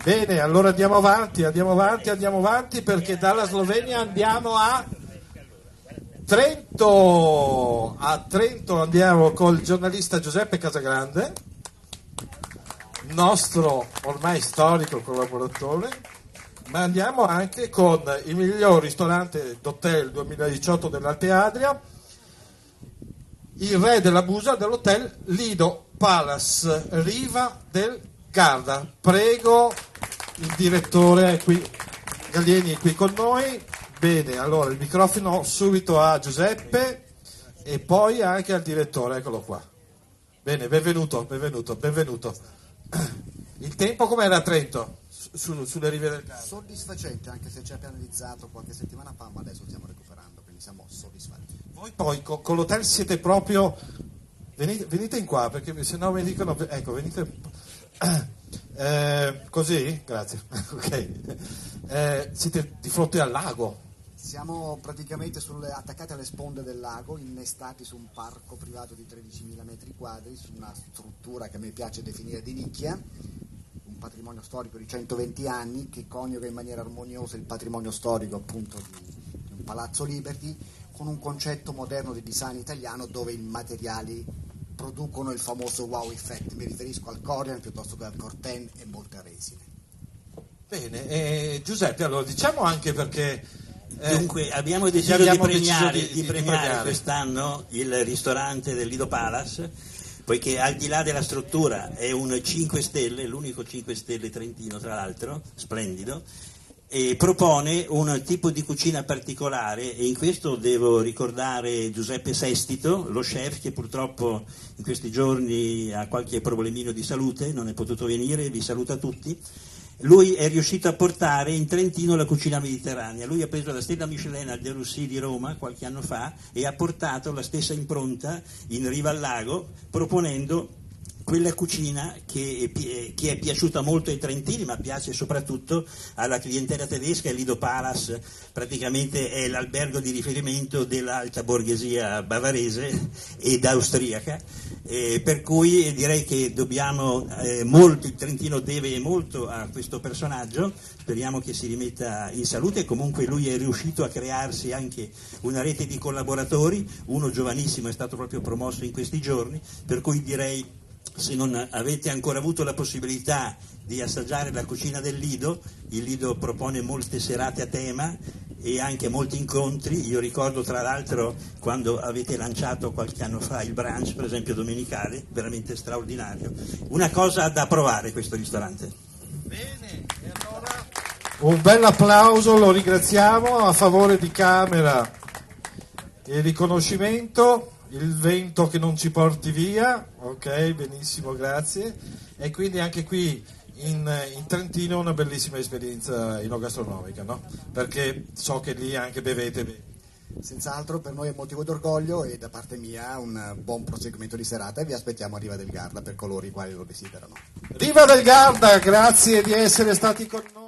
Bene, allora andiamo avanti perché dalla Slovenia andiamo a Trento. A Trento andiamo col giornalista Giuseppe Casagrande, nostro ormai storico collaboratore, ma andiamo anche con il miglior ristorante d'hotel 2018 dell'Alte Adria, il re della Busa dell'hotel Lido Palace, Riva del Garda. Prego, il direttore Gallieni è qui con noi. Bene, allora il microfono subito a Giuseppe e poi anche al direttore, eccolo qua. Bene, benvenuto. Il tempo com'era a Trento? Sulle rive del Garda? Soddisfacente, anche se ci ha penalizzato qualche settimana fa, ma adesso stiamo recuperando, quindi siamo soddisfatti. Voi poi con l'hotel siete proprio... Venite in qua, perché se no mi dicono... Ecco, venite... così? Grazie. Ok. Siete di fronte al lago? Siamo praticamente attaccati alle sponde del lago, innestati su un parco privato di 13.000 metri quadri, su una struttura che a me piace definire di nicchia, un patrimonio storico di 120 anni che coniuga in maniera armoniosa il patrimonio storico appunto di un palazzo Liberty con un concetto moderno di design italiano dove i materiali producono il famoso wow effect. Mi riferisco al corian piuttosto che al corten e molte resine. Bene, Giuseppe, allora diciamo anche perché... Dunque abbiamo deciso di premiare quest'anno il ristorante del Lido Palace, poiché al di là della struttura è un 5 stelle, l'unico 5 stelle trentino tra l'altro, splendido, e propone un tipo di cucina particolare, e in questo devo ricordare Giuseppe Sestito, lo chef che purtroppo in questi giorni ha qualche problemino di salute, non è potuto venire, vi saluta tutti. Lui è riuscito a portare in Trentino la cucina mediterranea. Lui ha preso la stella Michelin al De Russi di Roma qualche anno fa e ha portato la stessa impronta in riva al lago, proponendo quella cucina che è piaciuta molto ai trentini, ma piace soprattutto alla clientela tedesca. Il Lido Palace praticamente è l'albergo di riferimento dell'alta borghesia bavarese ed austriaca, per cui direi che il Trentino deve molto a questo personaggio. Speriamo che si rimetta in salute. Comunque lui è riuscito a crearsi anche una rete di collaboratori, uno giovanissimo è stato proprio promosso in questi giorni, per cui direi, se non avete ancora avuto la possibilità di assaggiare la cucina del Lido, il Lido propone molte serate a tema e anche molti incontri. Io ricordo tra l'altro quando avete lanciato qualche anno fa il brunch, per esempio domenicale, veramente straordinario. Una cosa da provare questo ristorante. Bene, e allora un bel applauso, lo ringraziamo a favore di Camera e riconoscimento. Il vento che non ci porti via, ok, benissimo, grazie. E quindi anche qui in Trentino una bellissima esperienza enogastronomica, no? Perché so che lì anche bevete bene. Senz'altro per noi è motivo d'orgoglio e da parte mia un buon proseguimento di serata e vi aspettiamo a Riva del Garda per coloro i quali lo desiderano. Riva del Garda, grazie di essere stati con noi.